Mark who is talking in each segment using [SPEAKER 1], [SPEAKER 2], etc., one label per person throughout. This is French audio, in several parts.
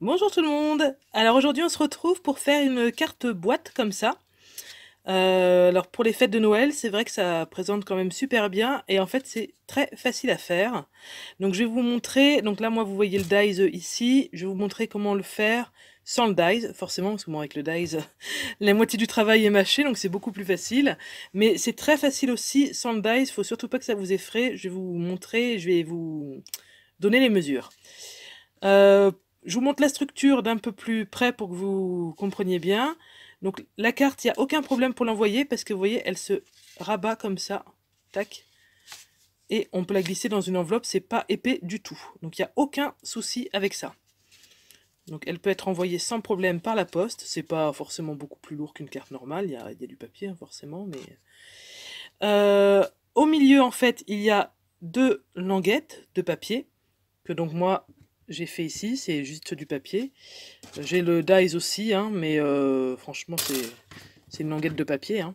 [SPEAKER 1] Bonjour tout le monde! Alors aujourd'hui on se retrouve pour faire une carte boîte comme ça. Alors pour les fêtes de Noël, c'est vrai que ça présente quand même super bien et en fait c'est très facile à faire. Donc je vais vous montrer, donc là moi vous voyez le dies ici, je vais vous montrer comment le faire sans le dies, forcément parce que moi avec le dies la moitié du travail est mâché donc c'est beaucoup plus facile. Mais c'est très facile aussi sans le dies, faut surtout pas que ça vous effraie, je vais vous montrer, je vais vous donner les mesures. Euh, je vous montre la structure d'un peu plus près pour que vous compreniez bien. Donc la carte, il n'y a aucun problème pour l'envoyer parce que vous voyez, elle se rabat comme ça. Tac. Et on peut la glisser dans une enveloppe, c'est pas épais du tout. Donc il n'y a aucun souci avec ça. Donc elle peut être envoyée sans problème par la poste. C'est pas forcément beaucoup plus lourd qu'une carte normale. Il y a du papier hein, forcément, mais au milieu en fait il y a deux languettes de papier que donc moi j'ai fait ici. C'est juste du papier. J'ai le dies aussi, hein, mais franchement, c'est une languette de papier. Hein.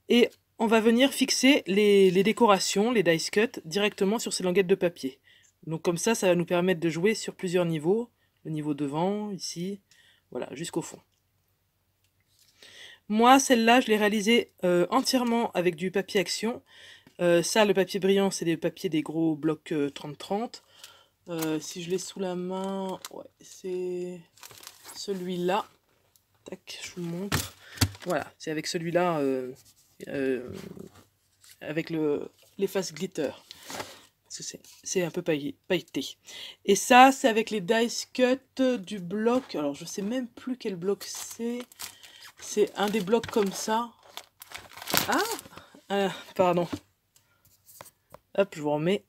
[SPEAKER 1] Et on va venir fixer les décorations, les dice cut, directement sur ces languettes de papier. Donc comme ça va nous permettre de jouer sur plusieurs niveaux. Le niveau devant, ici, voilà, jusqu'au fond. Moi, celle-là, je l'ai réalisée entièrement avec du papier action. Ça, le papier brillant, c'est des papiers des gros blocs 30-30. Si je l'ai sous la main, ouais, c'est celui-là. Tac, je vous montre. Voilà, c'est avec celui-là, euh, avec l'efface glitter. C'est un peu pailleté. Et ça, c'est avec les dice cut du bloc. Alors, je sais même plus quel bloc c'est. C'est un des blocs comme ça. Ah, pardon. Hop, je vous remets.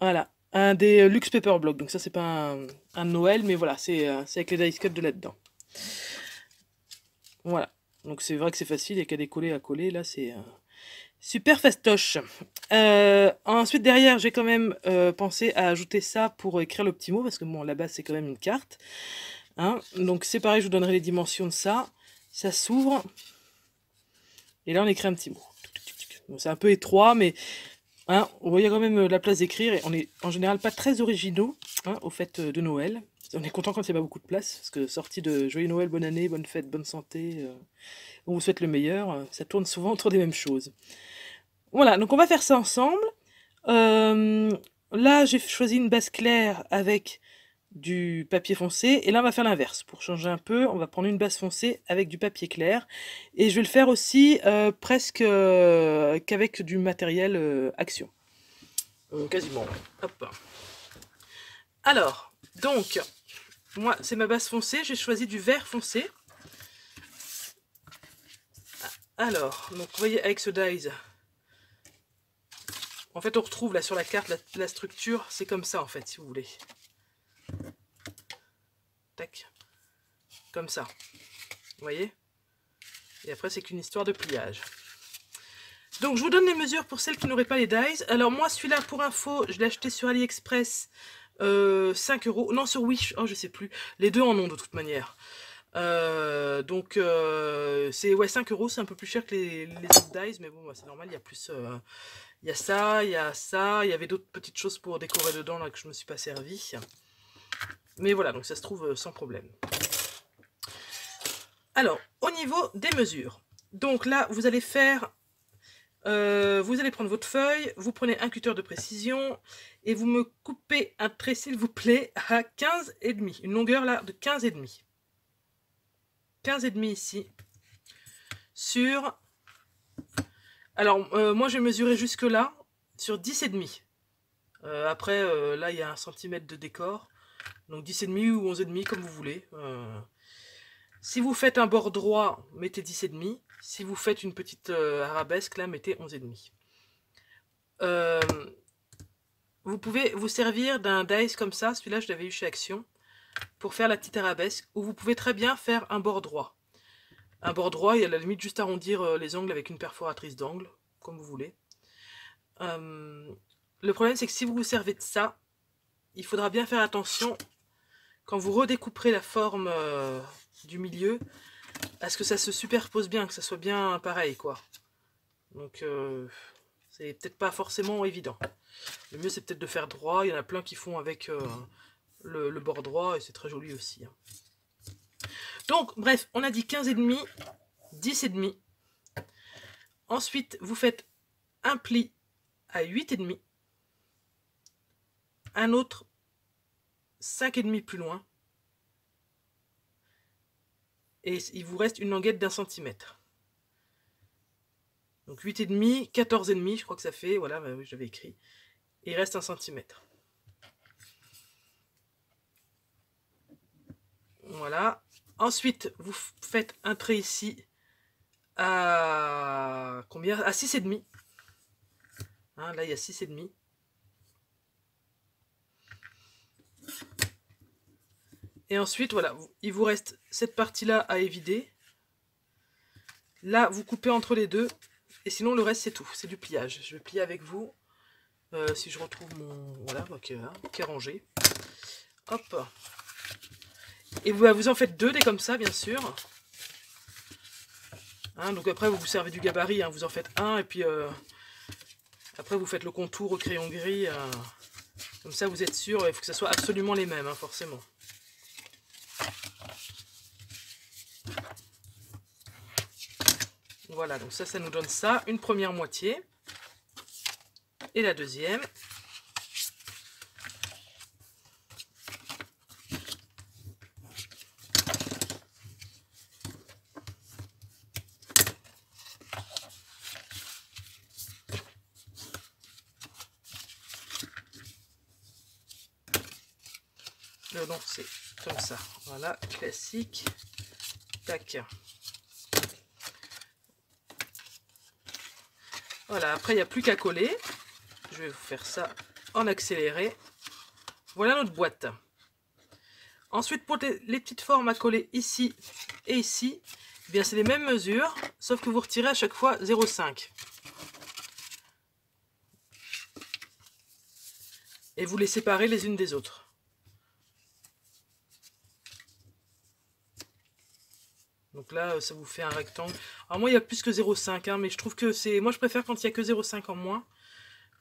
[SPEAKER 1] Voilà, un des Luxe Paper Block. Donc ça, c'est pas un Noël, mais voilà, c'est avec les dice cut de là-dedans. Voilà. Donc c'est vrai que c'est facile, il n'y a qu'à décoller à coller. Là, c'est super fastoche. Ensuite, derrière, j'ai quand même pensé à ajouter ça pour écrire le petit mot, parce que bon, la base, c'est quand même une carte. Hein. Donc c'est pareil, je vous donnerai les dimensions de ça. Ça s'ouvre. Et là, on écrit un petit mot. Bon, c'est un peu étroit, mais hein, on voit quand même la place d'écrire. Et on est en général pas très originaux hein, au fait de Noël. On est content quand il n'y a pas beaucoup de place, parce que sortie de Joyeux Noël, bonne année, bonne fête, bonne santé, on vous souhaite le meilleur, ça tourne souvent autour des mêmes choses. Voilà, donc on va faire ça ensemble. Euh, Là, j'ai choisi une base claire avec du papier foncé. Et là, on va faire l'inverse. Pour changer un peu, on va prendre une base foncée avec du papier clair. Et je vais le faire aussi presque qu'avec du matériel Action. Quasiment. Hop. Alors, donc, moi, c'est ma base foncée. J'ai choisi du vert foncé. Alors, donc, vous voyez, avec ce dies, en fait, on retrouve là sur la carte la structure. C'est comme ça, en fait, si vous voulez. Tac. Comme ça. Vous voyez? Et après, c'est qu'une histoire de pliage. Donc, je vous donne les mesures pour celles qui n'auraient pas les dies. Alors, moi, celui-là, pour info, je l'ai acheté sur AliExpress 5 euros. Non, sur Wish, oh, je sais plus. Les deux en ont de toute manière. Donc, c'est ouais, 5 euros, c'est un peu plus cher que les autres dies, mais bon, c'est normal, il y a plus. Il y a ça, il y a ça. Il y avait d'autres petites choses pour décorer dedans là que je me suis pas servi. Mais voilà, donc ça se trouve sans problème. Alors, au niveau des mesures. Donc là, vous allez faire vous allez prendre votre feuille, vous prenez un cutter de précision et vous me coupez un trait s'il vous plaît à 15,5. Une longueur là de 15,5. 15,5 ici. Sur... Alors moi je vais mesurer jusque là sur 10,5. Après là il y a 1 cm de décor. Donc 10,5 ou 11,5 comme vous voulez. Si vous faites un bord droit, mettez 10,5. Si vous faites une petite arabesque là, mettez 11,5. Euh, Vous pouvez vous servir d'un dice comme ça, celui-là je l'avais eu chez Action, pour faire la petite arabesque, ou vous pouvez très bien faire un bord droit. Un bord droit, et à la limite juste arrondir les angles avec une perforatrice d'angle, comme vous voulez. Le problème c'est que si vous vous servez de ça, il faudra bien faire attention, quand vous redécouperez la forme du milieu, à ce que ça se superpose bien, que ça soit bien pareil, quoi. Donc c'est peut-être pas forcément évident. Le mieux c'est peut-être de faire droit, il y en a plein qui font avec le bord droit, et c'est très joli aussi. Hein. Donc, bref, on a dit 15,5, 10,5. Ensuite, vous faites un pli à 8,5. Un autre 5,5 plus loin. Et il vous reste une languette d'1 centimètre. Donc 8,5, 14,5, je crois que ça fait, voilà, bah oui, j'avais écrit. Et il reste 1 centimètre. Voilà. Ensuite, vous faites un trait ici à combien? À 6,5. Hein, là, il y a 6,5. Et ensuite, voilà, il vous reste cette partie-là à évider. Là, vous coupez entre les deux. Et sinon, le reste, c'est tout. C'est du pliage. Je vais plier avec vous. Si je retrouve mon... Voilà, qui est rangé. Hop. Et vous en faites 2 des comme ça, bien sûr. Hein, donc après, vous vous servez du gabarit. Hein, vous en faites un. Et puis, après, vous faites le contour au crayon gris. Comme ça, vous êtes sûr. Il faut que ça soit absolument les mêmes, hein, forcément. Voilà, donc ça nous donne ça. Une première moitié. Et la deuxième. Donc c'est comme ça. Voilà, classique. Tac. Voilà, après il n'y a plus qu'à coller. Je vais vous faire ça en accéléré. Voilà notre boîte. Ensuite, pour les petites formes à coller ici et ici, eh bien c'est les mêmes mesures, sauf que vous retirez à chaque fois 0,5. Et vous les séparez les unes des autres. Donc là, ça vous fait un rectangle. Alors moi, il y a plus que 0,5, hein, mais je trouve que c'est... Moi, je préfère quand il n'y a que 0,5 en moins.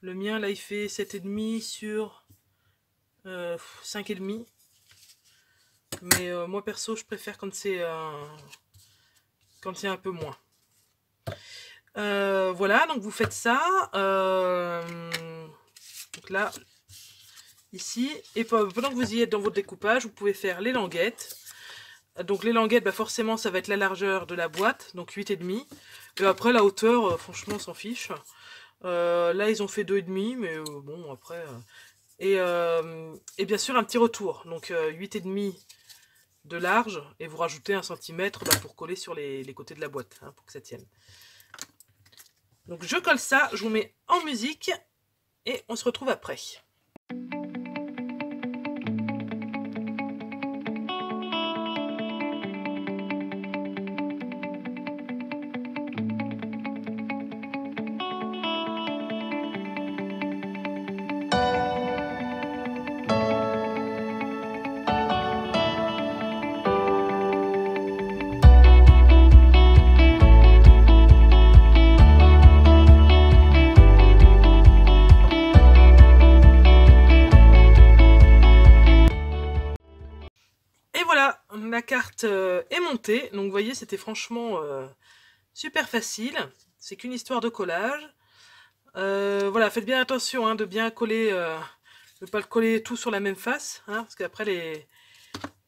[SPEAKER 1] Le mien, là, il fait 7,5 sur 5,5. Mais moi, perso, je préfère quand c'est... quand il y a un peu moins. Voilà, donc vous faites ça. Donc là, ici. Et pendant que vous y êtes dans votre découpage, vous pouvez faire les languettes. Donc les languettes, bah forcément, ça va être la largeur de la boîte, donc 8,5. Et après, la hauteur, franchement, on s'en fiche. Là, ils ont fait 2,5, mais bon, après... Et bien sûr, un petit retour. Donc 8,5 de large, et vous rajoutez 1 centimètre pour coller sur les côtés de la boîte, hein, pour que ça tienne. Donc je colle ça, je vous mets en musique, et on se retrouve après. La carte est montée, donc vous voyez, c'était franchement super facile. C'est qu'une histoire de collage. Voilà, faites bien attention hein, de bien coller, de ne pas le coller tout sur la même face, hein, parce qu'après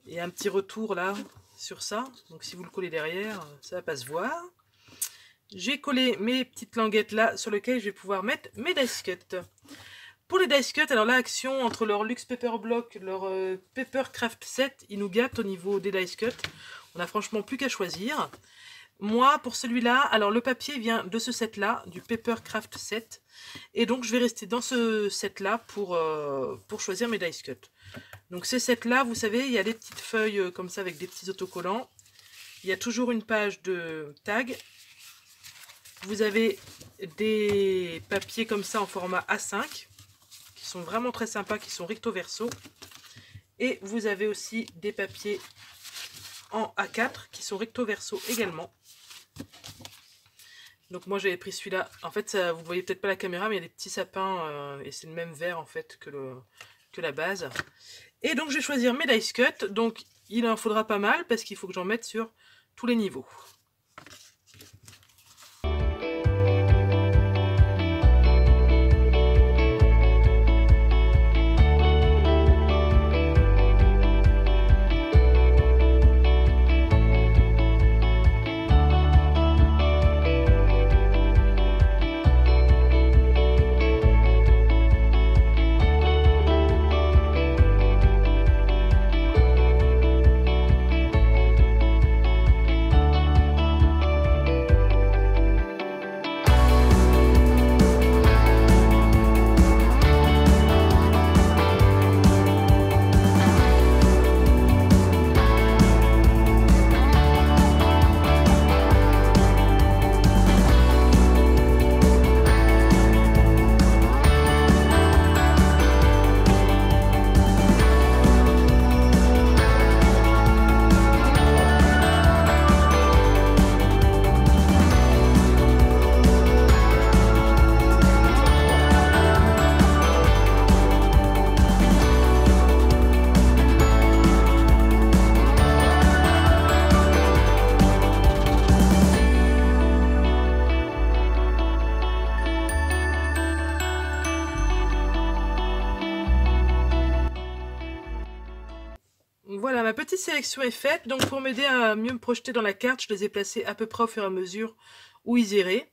[SPEAKER 1] il y a un petit retour là sur ça. Donc si vous le collez derrière, ça va pas se voir. J'ai collé mes petites languettes là sur lesquelles je vais pouvoir mettre mes dice cuts. Pour les dice cuts, alors là, action entre leur Luxe Paper Block, leur Paper Craft Set, ils nous gâtent au niveau des dice cuts. On n'a franchement plus qu'à choisir. Moi, pour celui-là, alors le papier vient de ce set-là, du Paper Craft Set. Et donc, je vais rester dans ce set-là pour choisir mes dice cuts. Donc, ces sets-là, vous savez, il y a des petites feuilles comme ça avec des petits autocollants. Il y a toujours une page de tag. Vous avez des papiers comme ça en format A5. Sont vraiment très sympas, qui sont recto verso, et vous avez aussi des papiers en A4 qui sont recto verso également. Donc moi j'avais pris celui-là, en fait ça, vous voyez peut-être pas la caméra, mais il y a des petits sapins et c'est le même vert en fait que que la base. Et donc je vais choisir mes dice cut, donc il en faudra pas mal parce qu'il faut que j'en mette sur tous les niveaux. Voilà, ma petite sélection est faite. Donc pour m'aider à mieux me projeter dans la carte, je les ai placés à peu près au fur et à mesure où ils iraient.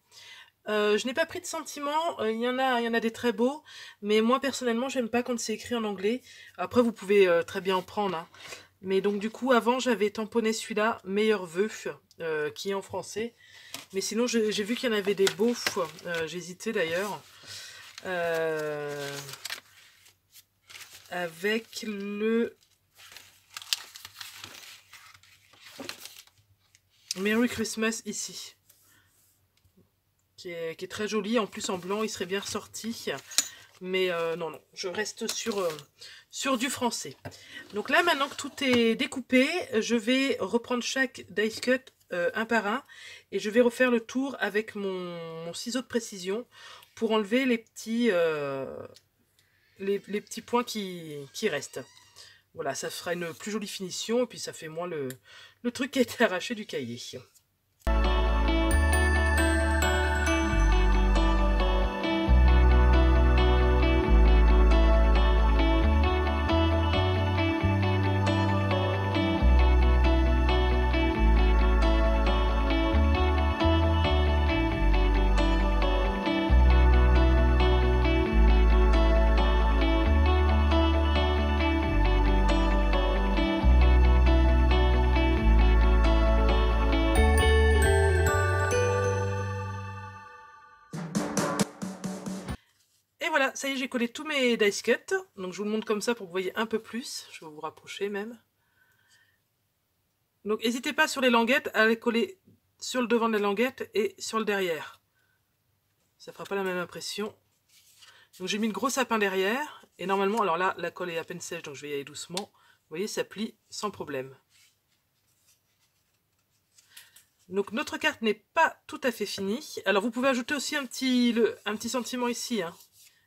[SPEAKER 1] Je n'ai pas pris de sentiments, il y en a des très beaux, mais moi personnellement j'aime pas quand c'est écrit en anglais. Après vous pouvez très bien en prendre, hein. Mais donc du coup avant j'avais tamponné celui-là, Meilleurs vœux, qui est en français. Mais sinon j'ai vu qu'il y en avait des beaux, j'hésitais d'ailleurs. Avec le Merry Christmas ici. Qui est très joli, en plus en blanc il serait bien ressorti, mais non, je reste sur du français. Donc là maintenant que tout est découpé, je vais reprendre chaque dice cut un par un, et je vais refaire le tour avec mon ciseau de précision pour enlever les petits points qui restent. Voilà, ça fera une plus jolie finition, et puis ça fait moins le truc qui a été arraché du cahier. Et voilà, ça y est, j'ai collé tous mes dice cut. Donc je vous le montre comme ça pour que vous voyez un peu plus. Je vais vous rapprocher même. Donc n'hésitez pas sur les languettes à les coller sur le devant de la languette et sur le derrière. Ça fera pas la même impression. Donc j'ai mis le gros sapin derrière. Et normalement, alors là, la colle est à peine sèche, donc je vais y aller doucement. Vous voyez, ça plie sans problème. Donc notre carte n'est pas tout à fait finie. Alors vous pouvez ajouter aussi un petit sentiment ici, hein.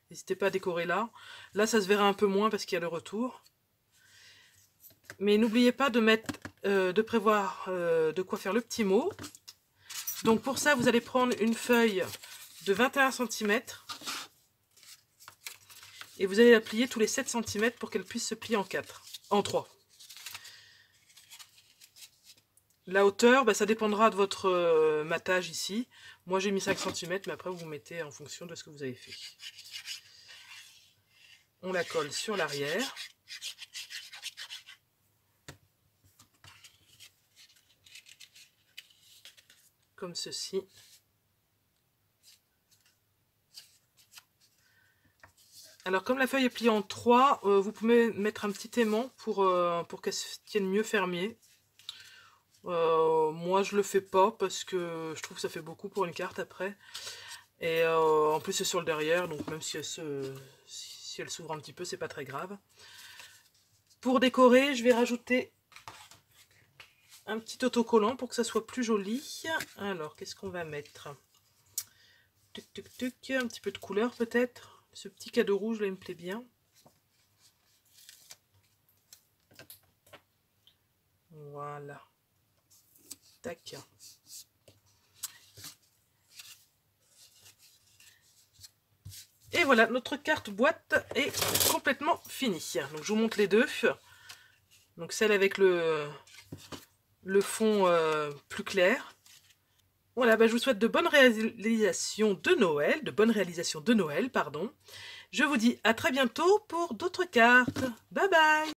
[SPEAKER 1] N'hésitez pas à décorer là. Là, ça se verra un peu moins parce qu'il y a le retour. Mais n'oubliez pas de prévoir de quoi faire le petit mot. Donc pour ça, vous allez prendre une feuille de 21 cm. Et vous allez la plier tous les 7 cm pour qu'elle puisse se plier en 3. La hauteur, ça dépendra de votre matage ici. Moi, j'ai mis 5 cm, mais après, vous mettez en fonction de ce que vous avez fait. On la colle sur l'arrière. Comme ceci. Alors, comme la feuille est pliée en 3, vous pouvez mettre un petit aimant pour qu'elle se tienne mieux fermée. Moi, je le fais pas parce que je trouve que ça fait beaucoup pour une carte après. Et en plus, c'est sur le derrière, donc même si elle s'ouvre un petit peu, c'est pas très grave. Pour décorer, je vais rajouter un petit autocollant pour que ça soit plus joli. Alors, qu'est-ce qu'on va mettre? Tuc, tuc, tuc, un petit peu de couleur peut-être. Ce petit cadeau rouge là, il me plaît bien. Voilà. Tac. Et voilà, notre carte boîte est complètement finie. Donc je vous montre les deux. Donc celle avec le fond plus clair. Voilà, bah, je vous souhaite de bonnes réalisations de Noël, pardon. Je vous dis à très bientôt pour d'autres cartes. Bye bye!